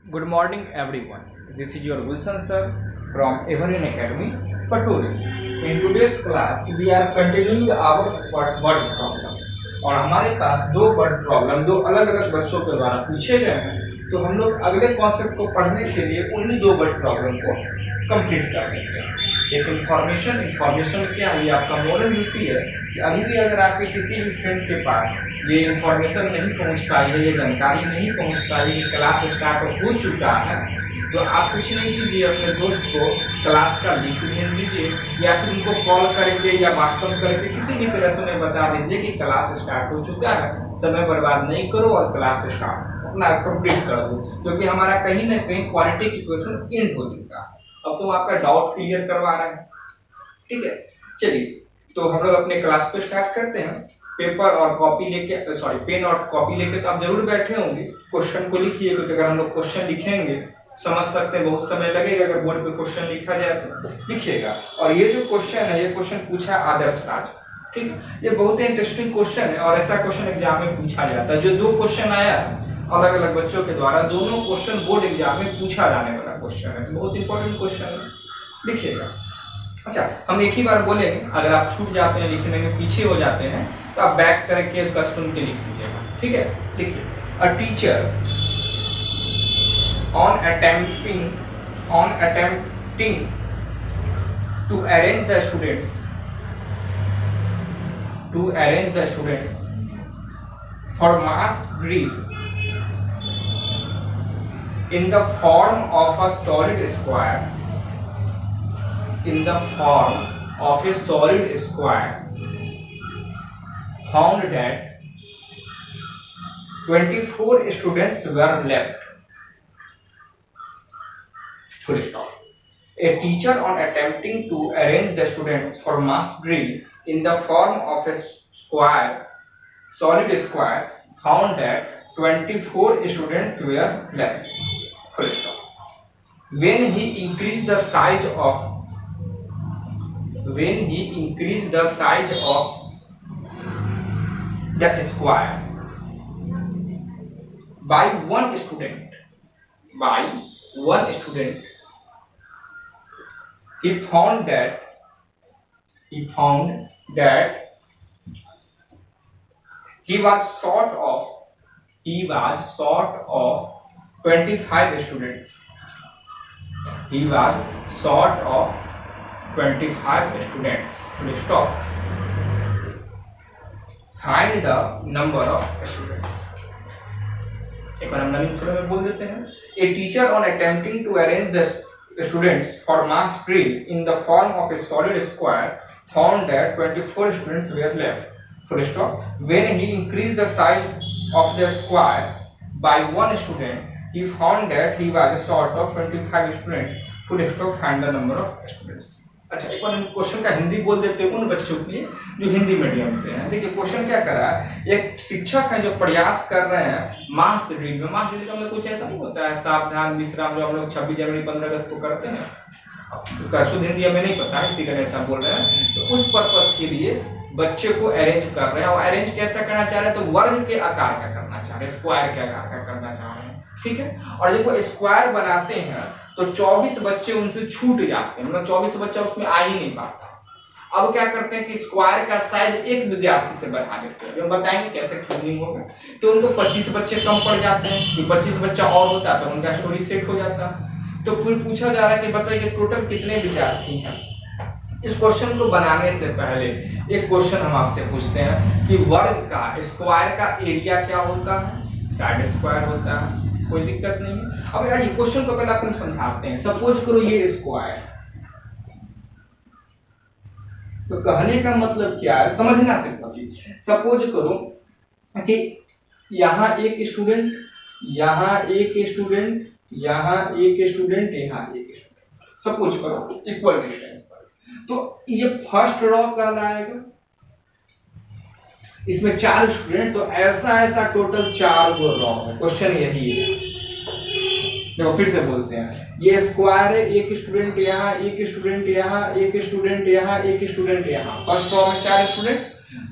Good morning, everyone. This is your Wilson sir from Everin Academy, Paturi. In today's class, we are continuing our word problem. और हमारे पास दो word problem दो अलग अलग बच्चों के द्वारा पूछे गए हैं, तो हम लोग अगले कॉन्सेप्ट को पढ़ने के लिए उन्हीं दो वर्ड प्रॉब्लम को कंप्लीट कर लेते हैं। एक इंफॉर्मेशन क्या है, ये आपका मॉडल ड्यूटी है कि अभी भी अगर आपके किसी भी फ्रेंड के पास ये इंफॉर्मेशन नहीं पहुंच पाई है, ये जानकारी नहीं पहुंच पाई है कि क्लास स्टार्ट हो चुका है, तो आप कुछ नहीं कीजिए, अपने दोस्त को क्लास का लिंक भेज दीजिए या फिर उनको कॉल करके या व्हाट्सएप करके किसी भी तरह से उन्हें बता दीजिए कि क्लास स्टार्ट हो चुका है। समय बर्बाद नहीं करो और क्लास स्टार्ट अपना कंप्लीट कर दो, क्योंकि हमारा कहीं ना कहीं क्वालिटी इक्वेशन एंड हो चुका है। अब तो आपका डाउट क्लियर करवा रहे हैं, ठीक है। चलिए, तो हम लोग अपने क्लास को स्टार्ट करते हैं। पेपर और कॉपी लेके, पेन और कॉपी लेके तो आप जरूर बैठे होंगे। क्वेश्चन को लिखिए, क्योंकि अगर हम लोग क्वेश्चन लिखेंगे समझ सकते हैं बहुत समय लगेगा। अगर बोर्ड पे क्वेश्चन लिखा जाए तो लिखिएगा। और ये जो क्वेश्चन है, ये क्वेश्चन पूछा आदर्श राज, ठीक है। ये बहुत ही इंटरेस्टिंग क्वेश्चन है और ऐसा क्वेश्चन एग्जाम में पूछा जाता है। जो दो क्वेश्चन आया अलग अलग बच्चों के द्वारा, दोनों क्वेश्चन बोर्ड एग्जाम में पूछा जाने वाला क्वेश्चन है, बहुत इंपॉर्टेंट क्वेश्चन है, लिखिएगा। अच्छा, हम एक ही बार बोलेंगे, अगर आप छूट जाते हैं लिखने में, पीछे हो जाते हैं, तो आप बैक करके उसका सुन के लिख लीजिएगा, ठीक है। लिखिए, a teacher on attempting to arrange the students for mass drill in the form of a solid square found that 24 students were left. Full stop. A teacher on attempting to arrange the students for mass drill in the form of a solid square found that 24 students were left. Full stop. When he increased the size of the square by one student, he found that he was short of 25 students. He was short of 25 students. Full stop. Find the number of students. एक बार हम नवीन थोड़ा में बोल देते हैं। A teacher on attempting to arrange the students for mass drill in the form of a solid square found that 24 students were left. Full stop. When he increased the size of the square by one student, he found that he was short of 25 students. Full stop. Find the number of students. अच्छा, एक बार question का हिंदी बोल देते हैं उन बच्चों के लिए जो हिंदी मीडियम से हैं। देखिए, क्वेश्चन क्या कर रहा है, एक शिक्षक है जो प्रयास कर रहे हैं मास ड्रिल में। मास ड्रिल का मतलब कुछ ऐसा नहीं होता है सावधान विश्राम जो हम लोग 26 जनवरी 15 अगस्त को करते हैं, उसका शुद्ध हिंदी हमें नहीं पता है, इसी का ऐसा बोल रहे हैं। तो उस पर्पस के लिए बच्चे को अरेंज कर रहे हैं, और अरेंज कैसा करना चाह रहे हैं, तो वर्ग के आकार का करना चाह रहे हैं, स्क्वायर के आकार का करना चाह रहे हैं, ठीक है। और जब वो स्क्वायर बनाते हैं तो 24 बच्चे उनसे छूट जाते हैं, मतलब 24 बच्चा उसमें आ ही नहीं पाता। अब क्या करते हैं कि स्क्वायर का साइज एक विद्यार्थी से बढ़ा देते हैं। बताएंगे कैसे क्यूबिंग होगा। तो उनको 25 बच्चे कम पड़ जाते हैं, कि 25 बच्चा और होता तो उनका स्टोरी सेट हो जाता। तो फिर पूछा जा रहा है कि बताइए टोटल कितने विद्यार्थी हैं। इस क्वेश्चन को बनाने से पहले एक क्वेश्चन हम आपसे पूछते हैं कि वर्ग का, स्क्वायर का एरिया क्या होता है, साइड स्क्वायर होता है, कोई दिक्कत नहीं है। अब यार ये क्वेश्चन को पहले अपन समझाते हैं। सपोज करो ये स्क्वायर, तो कहने का मतलब क्या है, समझना सिर्फ चीज। सपोज करो कि यहाँ एक स्टूडेंट, यहाँ एक स्टूडेंट, यहाँ एक स्टूडेंट, यहाँ एक स्टूडेंट, सपोज करो इक्वल डिस्टेंस पर, तो ये फर्स्ट रो कहलाएगा। इसमें 4 स्टूडेंट, तो ऐसा टोटल 4 गो रो है। क्वेश्चन यही है। देखो फिर से बोलते हैं, ये स्क्वायर है, एक स्टूडेंट यहाँ, एक स्टूडेंट यहाँ, एक स्टूडेंट यहाँ, एक स्टूडेंट यहाँ, फर्स्ट रो में 4 स्टूडेंट।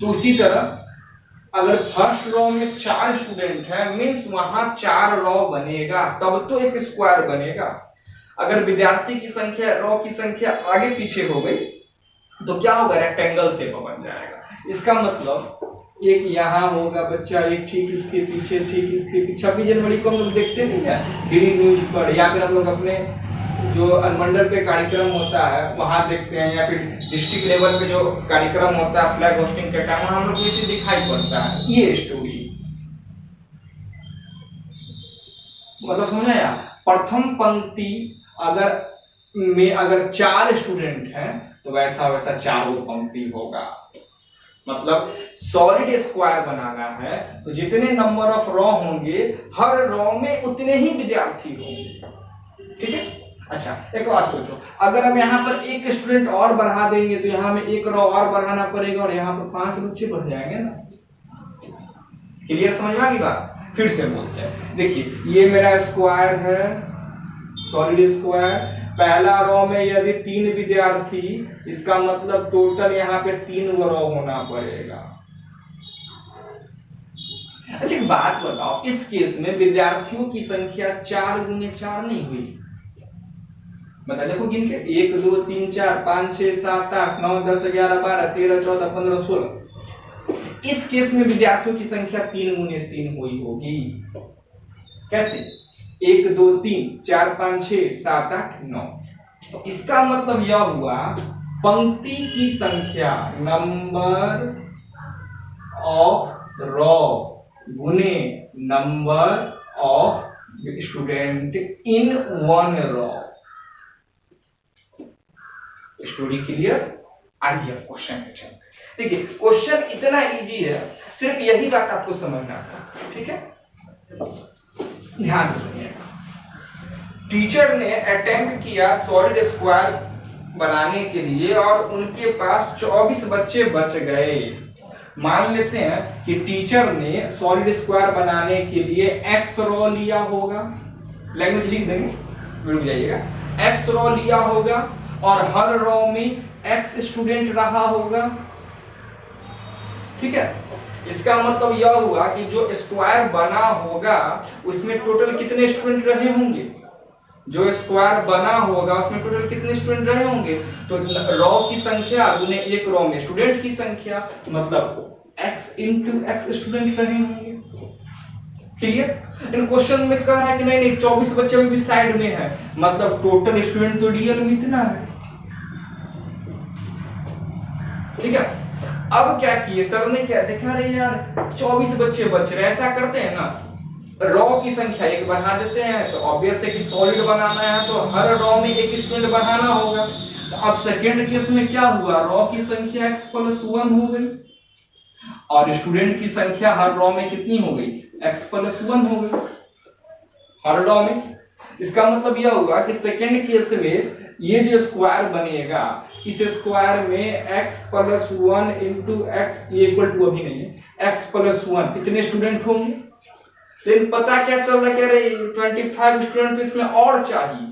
तो उसी तरह अगर फर्स्ट रो में 4 स्टूडेंट है मीन्स वहां 4 रो बनेगा, तब तो एक स्क्वायर बनेगा। अगर विद्यार्थी की संख्या, रो की संख्या आगे पीछे हो गई तो क्या होगा, रेक्टेंगल शेप बन जाएगा। इसका मतलब एक यहाँ होगा बच्चा, एक ठीक इसके पीछे, ठीक इसके पीछे। 26 जनवरी को हम लोग देखते नहीं है डीडी न्यूज पर, या फिर हम लोग अपने जो अनुमंडल पे कार्यक्रम होता है वहां देखते हैं, या फिर डिस्ट्रिक्ट लेवल पे जो कार्यक्रम होता है फ्लैग होस्टिंग के टाइम, हम लोग को इसे दिखाई पड़ता है। ये स्टोरी मतलब समझा या, प्रथम पंक्ति अगर 4 स्टूडेंट हैं तो वैसा वैसा 4 पंक्ति होगा। मतलब सॉलिड स्क्वायर बनाना है तो जितने नंबर ऑफ रो होंगे हर रो में उतने ही विद्यार्थी होंगे। ठीक है। अच्छा एक बात सोचो, अगर हम यहाँ पर एक स्टूडेंट और बढ़ा देंगे तो यहाँ में एक रो और बढ़ाना पड़ेगा और यहाँ पर 5 बच्चे बढ़ जाएंगे ना। क्लियर समझ में आ गई बात? फिर से बोलते हैं, देखिए ये मेरा स्क्वायर है, सॉलिड स्क्वायर। पहला रो में यदि 3 विद्यार्थी, इसका मतलब टोटल यहाँ पे 3 रो होना पड़ेगा। अच्छा एक बात बताओ, इस केस में विद्यार्थियों की संख्या 4 गुने 4 नहीं हुई? मतलब देखो गिन के 1 2 3 4 5 6 7 8 9 10 11 12 13 14 15 16। इस केस में विद्यार्थियों की संख्या 3 गुने 3 हुई होगी। कैसे? 1 2 3 4 5 6 7 8 9। इसका मतलब यह हुआ पंक्ति की संख्या, नंबर ऑफ रो गुने number of student in one row. Story clear? आइए क्वेश्चन पे चलते हैं। देखिए क्वेश्चन इतना इजी है, सिर्फ यही बात आपको समझना था। ठीक है, ध्यान से सुनिएगा। टीचर ने अटेम्प्ट किया सॉलिड स्क्वायर बनाने के लिए और उनके पास 24 बच्चे बच गए। मान लेते हैं कि टीचर ने सॉलिड स्क्वायर बनाने के लिए x रो लिया होगा, लैंग्वेज लिख देंगे, रुक जाइएगा। x रो लिया होगा और हर रो में x स्टूडेंट रहा होगा। ठीक है, इसका मतलब यह हुआ कि जो स्क्वायर बना होगा उसमें टोटल कितने स्टूडेंट रहे होंगे? जो स्क्वायर बना होगा उसमें टोटल कितने स्टूडेंट रहे होंगे? तो रो की संख्या गुने एक रो में स्टूडेंट की संख्या, मतलब x इंटू x स्टूडेंट रहे होंगे। क्लियर? इन क्वेश्चन में कह रहा है कि नहीं 24 बच्चे भी साइड में है, मतलब टोटल स्टूडेंट तो रियल में इतना है। ठीक है, अब क्या किए सर ने, क्या देखा रहे यार 24 बच्चे बच रहे, ऐसा करते हैं ना, रो की संख्या 1 बढ़ा देते हैं। तो ऑब्वियस है कि सॉलिड बनाना है तो हर रो में एक स्टूडेंट बढ़ाना होगा। तो अब सेकेंड केस में क्या हुआ, रो की संख्या x+1 हो गई और स्टूडेंट की संख्या हर रो में कितनी हो गई, x+1 हो गई हर रो में। इसका मतलब यह हुआ कि सेकेंड केस में ये जो स्क्वायर बनेगा, इस स्क्वायर में x+1 into x equal to अभी नहीं है, x+1 इतने स्टूडेंट होंगे। लेकिन पता क्या चल रहा, कह रहे 25 स्टूडेंट तो इसमें और चाहिए।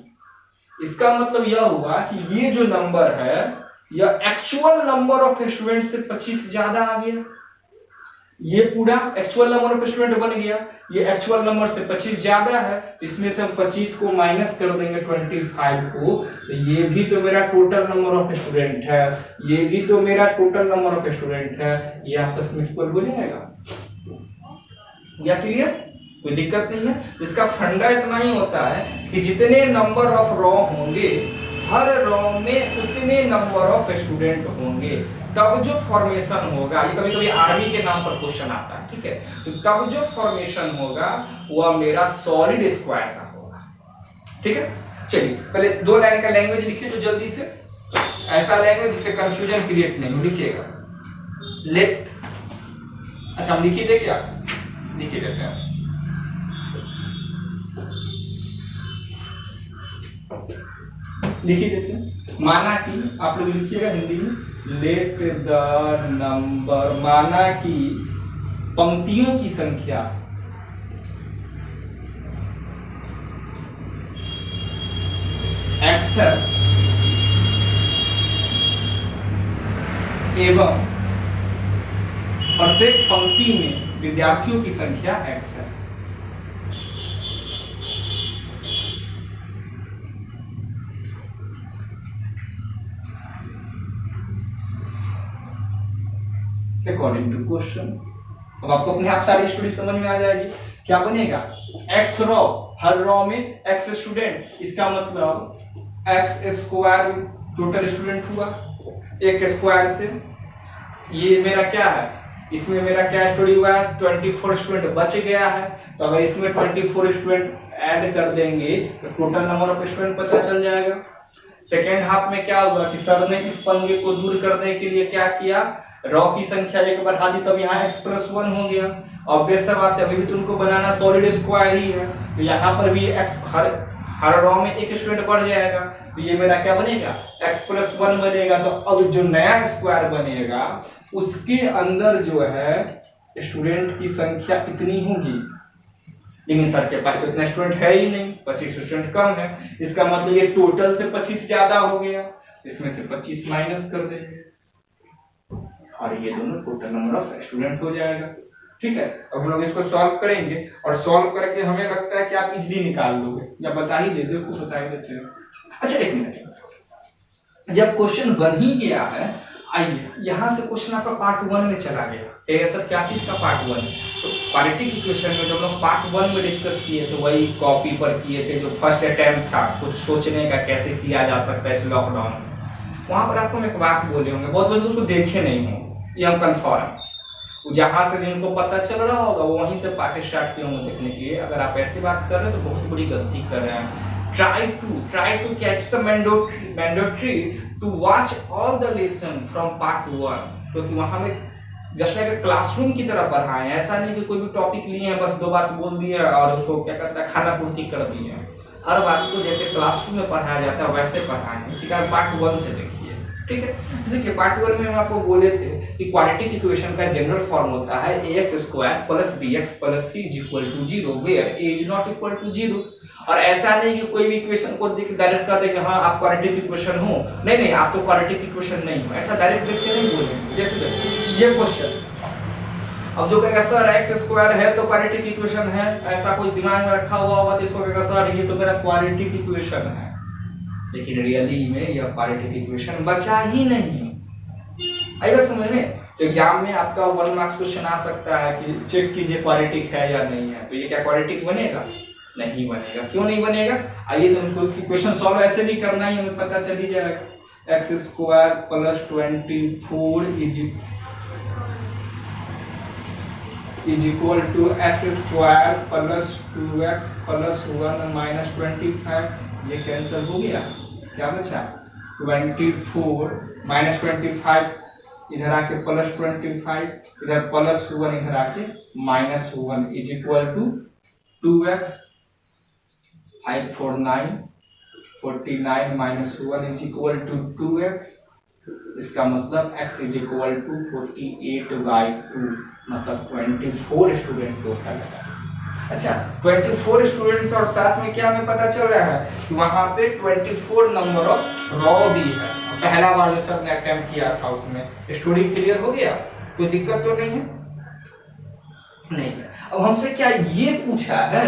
इसका मतलब यह हुआ कि ये जो नंबर है यह एक्चुअल नंबर ऑफ स्टूडेंट से 25 ज्यादा आ गया। ये पूरा एक्चुअल नंबर ऑफ स्टूडेंट बन गया, ये एक्चुअल नंबर से 25 ज्यादा है। इसमें से हम 25 को माइनस कर देंगे 25 को, तो ये भी तो मेरा टोटल नंबर ऑफ स्टूडेंट है, ये भी तो मेरा टोटल नंबर ऑफ स्टूडेंट है, ये आपस में इक्वल हो जाएगा। या क्लियर? कोई दिक्कत नहीं है। इसका फंडा इतना ही होता है कि जितने नंबर ऑफ रो होंगे हर रो में उतने नंबर ऑफ स्टूडेंट होंगे, तब जो फॉर्मेशन होगा, ये कभी कभी आर्मी के नाम पर क्वेश्चन आता है। ठीक है, तो तब जो फॉर्मेशन होगा वह मेरा सॉलिड स्क्वायर का होगा। ठीक है, चलिए पहले 2 लाइन का लैंग्वेज लिखिए तो जल्दी से, ऐसा लैंग्वेज जिससे कंफ्यूजन क्रिएट नहीं हो। लिखिएगा लेट, अच्छा हम लिखिए दे, क्या लिखिए देते हैं, लिखिए देते हैं। माना कि आप लोग लिखिएगा हिंदी में, लेट द नंबर, माना कि पंक्तियों की संख्या x है एवं प्रत्येक पंक्ति में विद्यार्थियों की संख्या x है। According to question. अब आपको अपने आप सारी स्टोरी समझ में आ जाएगी। क्या बनेगा, x रो, हर रो में x स्टूडेंट, इसका मतलब x स्क्वायर टोटल स्टूडेंट हुआ, एक स्क्वायर से ये मेरा क्या है, इसमें मेरा क्या स्टोरी हुआ है, 24 स्टूडेंट बच गया है। तो अगर इसमें 24 स्टूडेंट ऐड कर देंगे तो टोटल नंबर ऑफ स्टूडेंट पता चल जाएगा। सेकेंड हाफ में क्या हुआ कि सर ने इस पंगे को दूर करने के लिए क्या किया, रॉ की संख्या एक बढ़ा दी, तब यहाँ x+1 हो गया। ऑब्वियस सा बात है, अभी भी तुमको बनाना सॉलिड स्क्वायर ही है, तो यहाँ पर भी x हर रॉ में एक स्टूडेंट बढ़ जाएगा, तो ये मेरा क्या बनेगा, x+1 बनेगा। तो अब जो नया स्क्वायर बनेगा उसके अंदर जो है स्टूडेंट की संख्या इतनी होगी, लेकिन सर के पास तो इतना स्टूडेंट है ही नहीं, 25 स्टूडेंट कम है। इसका मतलब ये टोटल से 25 ज्यादा हो गया, इसमें से 25 माइनस कर देंगे और ये दोनों टोटल नंबर ऑफ स्टूडेंट हो जाएगा। ठीक है, अब हम लोग इसको सॉल्व करेंगे और सॉल्व करके हमें लगता है कि आप इजीली निकाल लोगे, या बता ही देते हो, कुछ बता ही देते हो। अच्छा एक मिनट, जब क्वेश्चन बन ही गया है, आइए यहाँ से क्वेश्चन आपका पार्ट 1 में चला गया। तो सर क्या चीज का पार्ट 1, तो क्वाड्रेटिक इक्वेशन में जब लोग पार्ट 1 में डिस्कस किए तो वही कॉपी पर किए थे, जो फर्स्ट अटेम्प्ट था कुछ सोचने का कैसे किया जा सकता है इस लॉकडाउन में। वहां पर आपको एक बात बोले होंगे, बहुत लोग उसको देखे नहीं हो, ये हम कंफर्म, जहां से जिनको पता चल रहा होगा वो वहीं से पार्ट स्टार्ट किए होंगे देखने के लिए। अगर आप ऐसी बात कर रहे हैं तो बहुत बड़ी गलती कर रहे हैं। try to catch the mandatory to watch all the lesson from part 1, क्योंकि वहां में जस्ट लाइक क्लासरूम की तरह पढ़ाएं, ऐसा नहीं कि कोई भी टॉपिक लिए हैं बस 2 बात बोल दिए और उसको क्या करता है खाना पूर्ति कर दिए। हर बात को जैसे क्लासरूम में पढ़ाया जाता है वैसे पढ़ाएं, इसी कारण पार्ट 1 से देखिए। ठीक है, तो देखिए पार्ट 1 में हम आपको बोले थे कि क्वाड्रेटिक इक्वेशन का जनरल फॉर्म होता है ax² + bx + c = 0 where a is not equal to 0। और ऐसा नहीं कि कोई भी इक्वेशन को देख डायरेक्ट कर दे कि हाँ आप क्वाड्रेटिक इक्वेशन हो, नहीं आप तो क्वाड्रेटिक इक्वेशन नहीं हो, ऐसा डायरेक्ट देख के नहीं बोलेंगे। जैसे ये क्वेश्चन, अब जो कहेगा सर x² है तो क्वाड्रेटिक इक्वेशन है, ऐसा कोई दिमाग में रखा हुआ होगा तो इसको कहेगा सर ये तो मेरा क्वाड्रेटिक इक्वेशन है, लेकिन रियली में यह क्वाड्रेटिक इक्वेशन बचा ही नहीं। आएगा समझ में? तो एग्जाम में आपका 1 मार्क्स क्वेश्चन आ सकता है कि चेक कीजिए क्वाड्रेटिक है या नहीं है, तो ये क्या क्वाड्रेटिक बनेगा? नहीं बनेगा। क्यों नहीं बनेगा? आइए तो हमको इक्वेशन सॉल्व ऐसे भी करना ही, हमें पता चल ही जाएगा। x² + 24 is equal to x² + 2x + 1 - 25, ये कैंसिल हो गया, क्या बचा 24 - 25 इधर आके +25, इधर +1 इधर आके -1 is equal to 2x 5 4 9 49 -1 is equal to 2x। इसका मतलब x इज इक्वल टू 48/2, मतलब 24 स्टूडेंट टोटल है। अच्छा 24 स्टूडेंट्स और साथ में क्या हमें पता चल रहा है कि वहां पे 24 नंबर ऑफ रॉ भी है। पहला बार जो सर ने अटेम्प्ट किया था उसमें स्टोरी क्लियर हो गया, कोई दिक्कत तो नहीं है? नहीं। अब हमसे क्या ये पूछा है,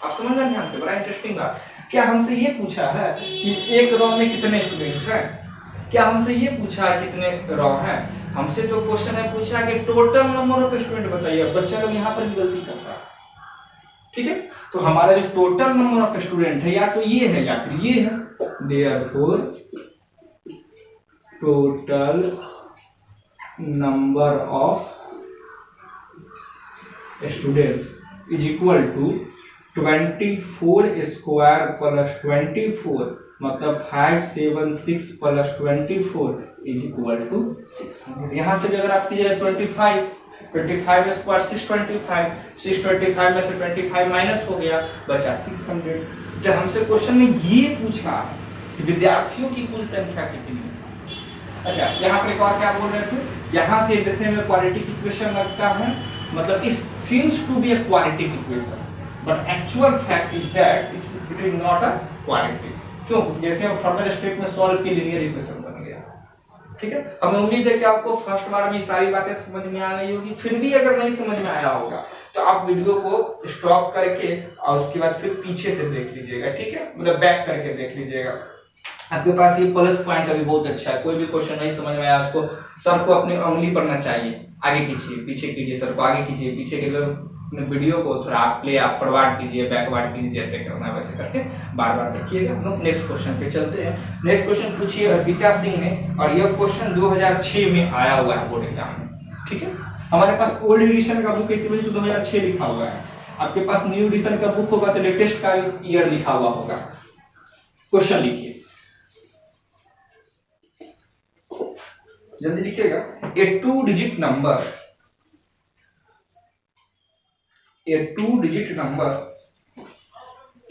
आप समझना ध्यान से, बड़ा इंटरेस्टिंग बात, क्या हमसे ये पूछा है कि एक रॉ में कितने स्टूडेंट हैं? क्या हमसे ये पूछा है कितने रॉ हैं? हमसे तो क्वेश्चन है पूछा कि टोटल नंबर ऑफ स्टूडेंट बताइए। बच्चा लोग यहाँ पर भी गलती करता है। ठीक है, तो हमारा जो टोटल नंबर ऑफ स्टूडेंट है या तो ये है या फिर ये है, therefore total number of students is equal to 24² + 24, मतलब 576 + 24 इज इक्वल टू 600। यहां से भी अगर आप कीजिए 25 2 625, 625 में से 25 माइनस हो गया, बचा 600। जब हमसे क्वेश्चन में ये पूछा कि विद्यार्थियों की कुल संख्या कितनी है। अच्छा यहाँ पर एक और क्या बोल रहे थे, यहाँ से देखने में क्वाड्रेटिक इक्वेशन लगता है, मतलब it seems to be a quadratic equation, but actual fact is that it is not a quadratic. क्यों? जैसे हम फर्दर स्टेप में सॉल्व की लीनियर इक्वेशन बन गया। ठीक है। हमें उम्मीद है कि आपको फर्स्ट बार में सारी बातें समझ में आ गई होगी। फिर भी अगर नहीं समझ में आया होगा तो आप वीडियो को स्टॉप करके और उसके बाद फिर पीछे से देख लीजिएगा, ठीक है, मतलब बैक करके देख लीजिएगा। आपके पास ये प्लस पॉइंट अभी बहुत अच्छा है। कोई भी क्वेश्चन नहीं समझ में आया उसको सर को अपनी उंगली पढ़ना चाहिए, आगे कीजिए पीछे कीजिए, सर को आगे कीजिए पीछे कीजिए, अपने वीडियो को थोड़ा आप प्ले आप फॉरवर्ड कीजिए बैकवर्ड कीजिए, जैसे करना है वैसे करके बार बार देखिएगा। हम लोग नेक्स्ट क्वेश्चन पे चलते हैं। नेक्स्ट क्वेश्चन पूछिए अर्पिता सिंह ने, और यह क्वेश्चन 2006 में आया हुआ है बोर्ड एग्जाम में, ठीक है। हमारे पास ओल्ड एडिशन का बुक इसी वजह से 2006 लिखा हुआ है, आपके पास न्यू एडिशन का बुक होगा तो लेटेस्ट का ईयर लिखा हुआ होगा। क्वेश्चन लिखिए, जल्दी लिखिएगा। A two digit number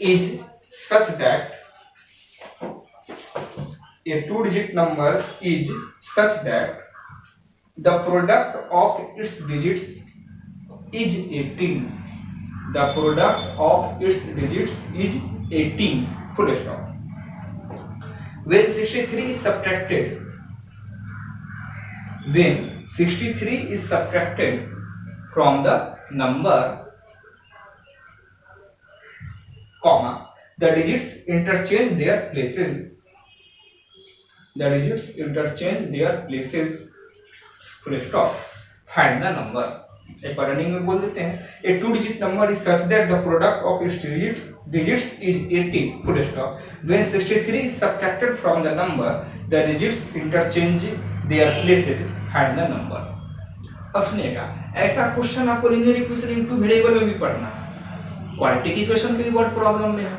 is such that the product of its digits is 18. The product of its digits is 18. Full stop. When 63 is subtracted from the number, comma, the digits interchange their places. Full stop. Find the number. एक बार running में बोल देते हैं। A two digit number is such that the product of its digits is 80. Full stop. When 63 is subtracted from the number, the digits interchange their places. Find the number. अब सुनिएगा, ऐसा question आपको linear equation into variable में भी पढ़ना है, quadratic equation के भी वर्ड प्रॉब्लम में है,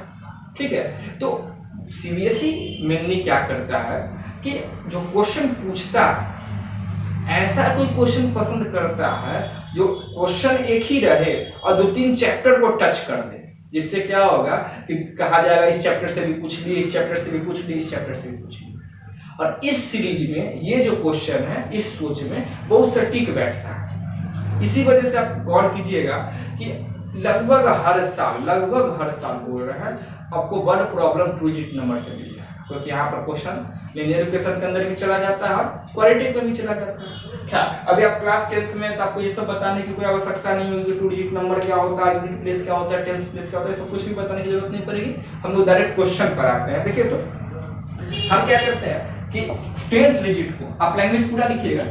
ठीक है। तो सीबीएसई मेनली क्या करता है कि जो क्वेश्चन पूछता है ऐसा कोई क्वेश्चन पसंद करता है जो क्वेश्चन एक ही रहे और 2-3 चैप्टर को टच कर दे, जिससे क्या होगा कि कहा जाएगा इस चैप्टर से भी पूछ ली, इस चैप्टर से भी पूछ ली, इस चैप्टर से भी पूछ ली। और इस सीरीज में ये जो क्वेश्चन है इस सोच में बहुत सटीक बैठता है। इसी वजह से आप गौर कीजिएगा कि लगभग हर साल बोल रहे हैं आपको वर्ड प्रॉब्लम 2 डिजिट नंबर से मिल रहा है, क्योंकि यहाँ पर क्वेश्चन लिनियर इक्वेशन के अंदर भी चला जाता है और क्वाड्रेटिक में भी चला जाता है। क्या अभी आप क्लास 10th में तो आपको ये सब बताने की कोई आवश्यकता नहीं होगी, 2 डिजिट नंबर क्या होता है, यूनिट प्लेस क्या होता है, टेंस प्लेस क्या होता है, सब कुछ भी बताने की जरूरत नहीं पड़ेगी। हम लोग डायरेक्ट क्वेश्चन पर आते हैं। देखिए तो हम क्या करते हैं कि टेंस डिजिट को आप लैंग्वेज पूरा लिखिएगा।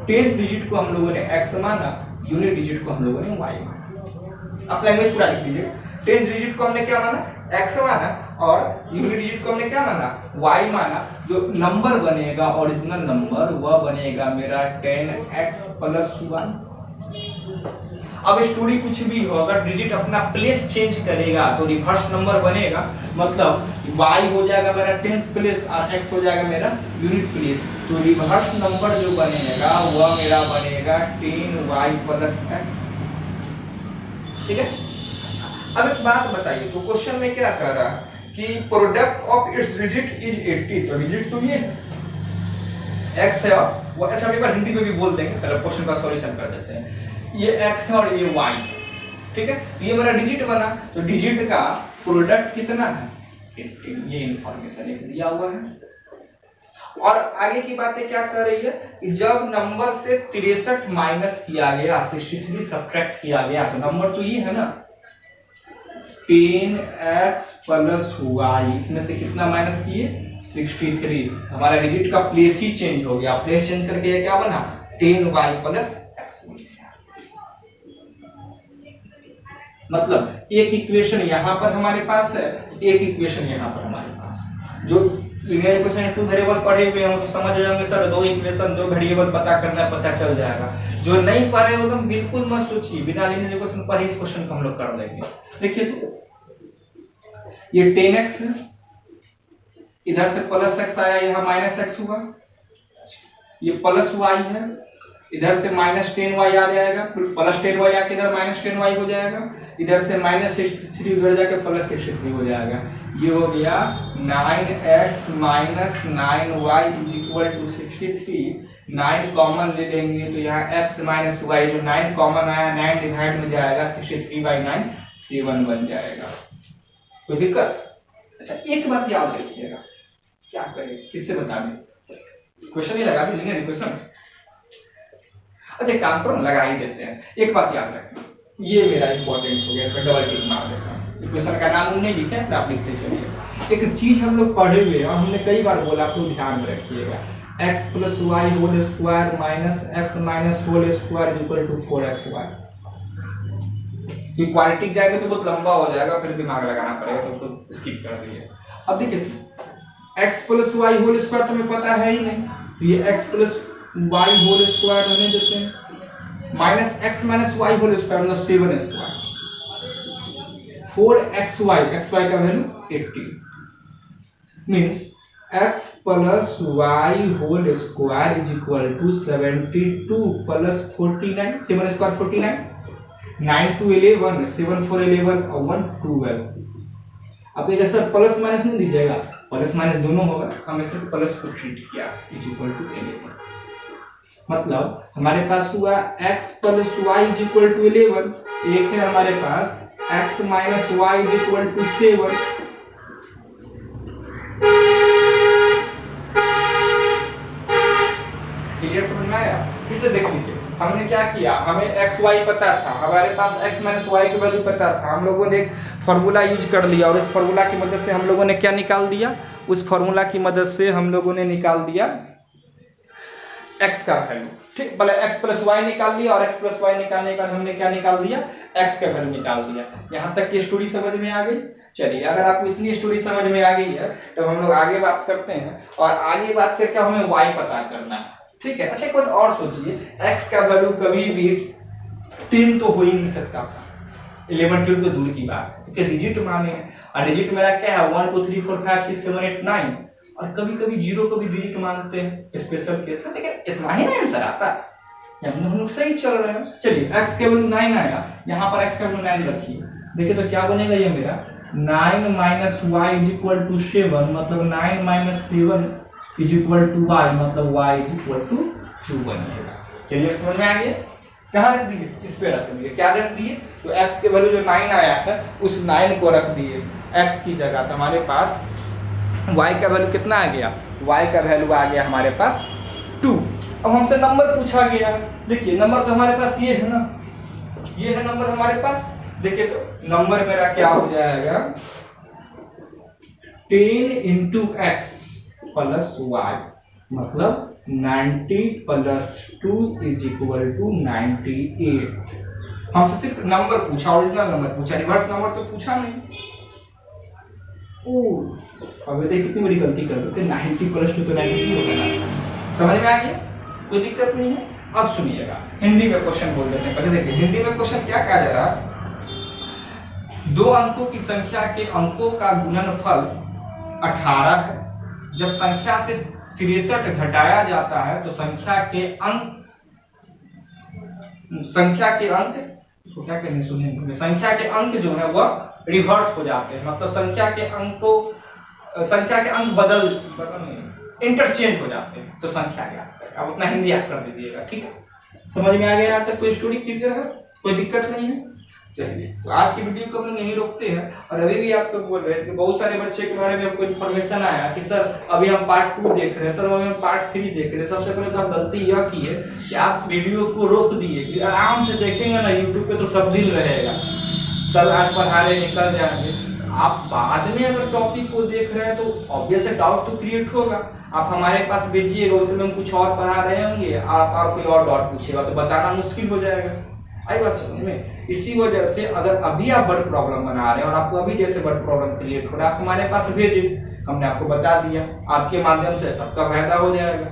टेंस डिजिट को हम लोगों ने x माना, यूनिट डिजिट को हम लोगों ने y माना। आप लैंग्वेज पूरा लिख लीजिए। टेंस डिजिट को हमने क्या माना, x माना, और यूनिट डिजिट को हमने क्या माना, y माना। जो नंबर बनेगा ओरिजिनल नंबर वह बनेगा मेरा 10x + 1। अब स्टोरी कुछ भी हो, अगर डिजिट अपना प्लेस चेंज करेगा तो रिवर्स नंबर बनेगा, मतलब y हो जाएगा मेरा टेंस प्लेस और x हो जाएगा मेरा यूनिट प्लेस। तो रिवर्स नंबर जो बनेगा वह मेरा बनेगा 10y + x, ठीक है। अब एक बात बताइए, तो क्वेश्चन में क्या कह रहा है कि product of its digit is 80। तो डिजिट तो ये x है और वो, अच्छा एक बार हिंदी में भी बोल देंगे, पहले क्वेश्चन का सॉल्यूशन कर देते हैं। ये x है और ये y, ठीक है। ये मेरा डिजिट बना, तो डिजिट का प्रोडक्ट कितना है 80, ये इंफॉर्मेशन एक दिया हुआ है। और आगे की बातें क्या कर रही है कि जब नंबर से 63 माइनस किया गया, 63 सब्ट्रैक्ट किया गया, तो नंबर तो ये है ना 10x + y, इसमें से कितना माइनस किए 63। हमारा डिजिट का प्लेस ही चेंज हो गया, प्लेस चेंज करके ये क्या बना 10y + x। मतलब एक इक्वेशन यहाँ पर हमारे पास है, एक इक्वेशन यहाँ पर हमारे पास है। जो लिनियर इक्वेशन 2 वेरिएबल पढ़े हुए हो तो समझ जाएंगे सर 2 इक्वेशन 2 वेरिएबल पता करना है, पता चल जाएगा। जो नहीं पढ़े हो तो बिल्कुल मत सोचिए, बिना लिनियर इक्वेशन पढ़े इस क्वेश्चन को हम लोग कर लेंगे। देखिए तो ये 10x है, इधर से +x आया, यहाँ -x हुआ, ये +y है, इधर से -10y आ जाएगा, +10y आके इधर -10y हो जाएगा, इधर से -63 उधर जाके +63 हो जाएगा। ये हो गया 9x - 9y = 63। 9 कॉमन ले लेंगे तो यहाँ x - y, जो 9 कॉमन आया 9 डिवाइड में जाएगा, 63/9 7 बन जाएगा। कोई दिक्कत? अच्छा एक बात याद रखिएगा, क्या करें किससे बता दें, क्वेश्चन ही लगा दी लीनियर इक्वेशन। अच्छा काम करो लगा ही देते हैं। एक बात याद रखना, ये मेरा इंपॉर्टेंट हो गया, इसमें डबल टिक मार देता हूँ। इक्वेशन का नाम नहीं लिखे तो आप लिखते चलिए। एक चीज हम लोग पढ़े हुए हैं और हमने कई बार बोला, आप लोग ध्यान में रखिएगा, x + y whole square minus x minus whole square equal to 4xy। Equality जाएगा तो बहुत लंबा हो जाएगा, फिर दिमाग लगाना पड़ेगा, तो उसको स्किप कर दीजिए। अब देखिए x + y होल स्क्वायर तो हमें पता है ही नहीं, तो ये x + y होल स्क्वायर होने देते हैं, minus x minus y whole square मतलब 7 स्क्वायर, 4xy, xy का value 80 means x + y whole square is equal to 72 + 49, 7 square 49, 9 2 11, 7 4 11 और 1 12। अब ये सर प्लस माइनस नहीं दीजिएगा, प्लस माइनस दोनों होगा, हमने सिर्फ प्लस को ट्रीट किया इज इक्वल टू 11। मतलब हमारे पास हुआ x + y is equal to 11, एक है हमारे पास x minus y is equal to 7। Clear समझ में आया? फिर से देख लीजिए, हमने क्या किया, हमें x y पता था, हमारे पास x माइनस y की वैल्यू पता था, हम लोगों ने एक फॉर्मूला यूज कर लिया और उस फॉर्मूला की मदद से हम लोगों ने क्या निकाल दिया, उस फॉर्मूला की मदद से हम लोगों ने निकाल दिया x का वैल्यू। ठीक, पहले x + y निकाल लिया और x + y निकालने के बाद हमने क्या निकाल दिया, x का वैल्यू निकाल दिया। यहाँ तक की स्टोरी समझ में आ गई? चलिए, अगर आपको इतनी स्टोरी समझ में आ गई है तो हम लोग आगे बात करते हैं, और आगे बात करके हमें y पता करना है। ठीक है, अच्छा एक बात और सोचिए, x का वैल्यू कभी भी 10 तो हो ही नहीं सकता, 11 12 तो दूर की बात है, क्योंकि डिजिट माने हैं, और डिजिट मेरा क्या है 1 2 3 4 5 6 7 8 9, और कभी कभी जीरो को भी डिजिट मानते हैं स्पेशल केस में, लेकिन इतना ही ना आंसर आता है, हम लोग सही चल रहे हैं। चलिए x के वैल्यू 9 आया, यहाँ पर x का वैल्यू 9 रखिए, देखिए तो क्या बनेगा ये मेरा 9 minus y is equal to 7, मतलब 9 minus 7 is equal to y, मतलब y इज इक्वल टू 2 बनेगा। चलिए समझ में आ गया? कहाँ रख दिए? इस पे रख दिए। क्या रख दिए? तो x के वैल्यू जो 9 आया था उस 9 को रख दिए x की जगह, तो हमारे पास y का वैल्यू कितना आ गया, y का वैल्यू आ गया हमारे पास 2। अब हमसे नंबर पूछा गया, देखिए नंबर तो हमारे पास ये है ना, ये है नंबर हमारे पास, देखिए तो नंबर मेरा क्या हो जाएगा 10 × x + y, मतलब 90 + 2 इज इक्वल टू 98। हमसे सिर्फ नंबर पूछा, ओरिजिनल नंबर पूछा, रिवर्स नंबर तो पूछा नहीं। अब देखिए कितनी बड़ी गलती कर दो, 90 + 2 तो 92 होगा ना। समझ में आ गया? कोई दिक्कत नहीं है। अब सुनिएगा, हिंदी में क्वेश्चन बोल देते हैं। पहले देखिए हिंदी में क्वेश्चन क्या कहा जा रहा है, 2 अंकों की संख्या के अंकों का गुणनफल 18 है। जब संख्या से 63 घटाया जाता है तो संख्या के अंक इसको क्या कहने सुनिए, संख्या के अंक जो है वह रिवर्स हो जाते हैं, मतलब संख्या के अंक बदल इंटरचेंज हो जाते हैं, तो संख्या क्या है, अब उतना हिंदी याद कर दीजिएगा। ठीक है, समझ में आ गया? यहाँ तक कोई स्टोरी क्लियर है? कोई दिक्कत नहीं है? चलिए, तो आज की वीडियो को हम लोग यहीं रोकते हैं। और अभी भी आप लोग बोल रहे थे कि बहुत सारे बच्चे के बारे में हमको इन्फॉर्मेशन आया कि सर अभी हम पार्ट 2 देख रहे हैं, सर अभी हम पार्ट 3 देख रहे हैं। सबसे पहले तो आप गलती यह की है कि आप वीडियो को रोक दिए, कि आराम से देखेंगे ना यूट्यूब पे तो सब दिन रहेगा, सर आज पढ़ा रहे निकल जाएंगे। आप बाद में अगर टॉपिक को देख रहे हैं तो ऑब्वियसली डाउट तो क्रिएट होगा, आप हमारे पास भेजिएगा, उसमें हम कुछ और पढ़ा रहे होंगे, आप कोई और डाउट पूछेगा तो बताना मुश्किल हो जाएगा। आई बात समझ में? इसी वजह से अगर अभी आप वर्ड प्रॉब्लम बना रहे हैं और आपको अभी जैसे वर्ड प्रॉब्लम क्रिएट हो रहा है, आप हमारे पास भेजिए, हमने आपको बता दिया, आपके माध्यम से सबका फायदा हो जाएगा।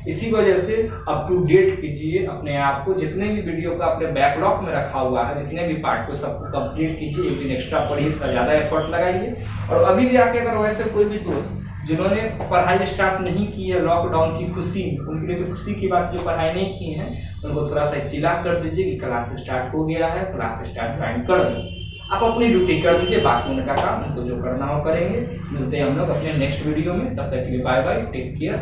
इसी वजह से अप टू डेट कीजिए अपने आप को, जितने भी वीडियो को आपने बैकलॉग में रखा हुआ है, जितने भी पार्ट को सबको कंप्लीट कीजिए, एक दिन एक्स्ट्रा पढ़िए, ज़्यादा एफर्ट लगाइए। और अभी भी आके अगर वैसे कोई भी दोस्त जिन्होंने पढ़ाई स्टार्ट नहीं की है लॉकडाउन की खुशी, उनके लिए तो खुशी की बात, जो पढ़ाई नहीं की है उनको थोड़ा सा इत्तिला कर दीजिए कि क्लास स्टार्ट हो गया है, क्लास स्टार्ट ज्वाइन कर दो। आप अपनी ड्यूटी कर दीजिए, बाकी उनका काम उनको जो करना हो करेंगे। मिलते हैं हम लोग अपने नेक्स्ट वीडियो में, तब तक के लिए बाय बाय, टेक केयर।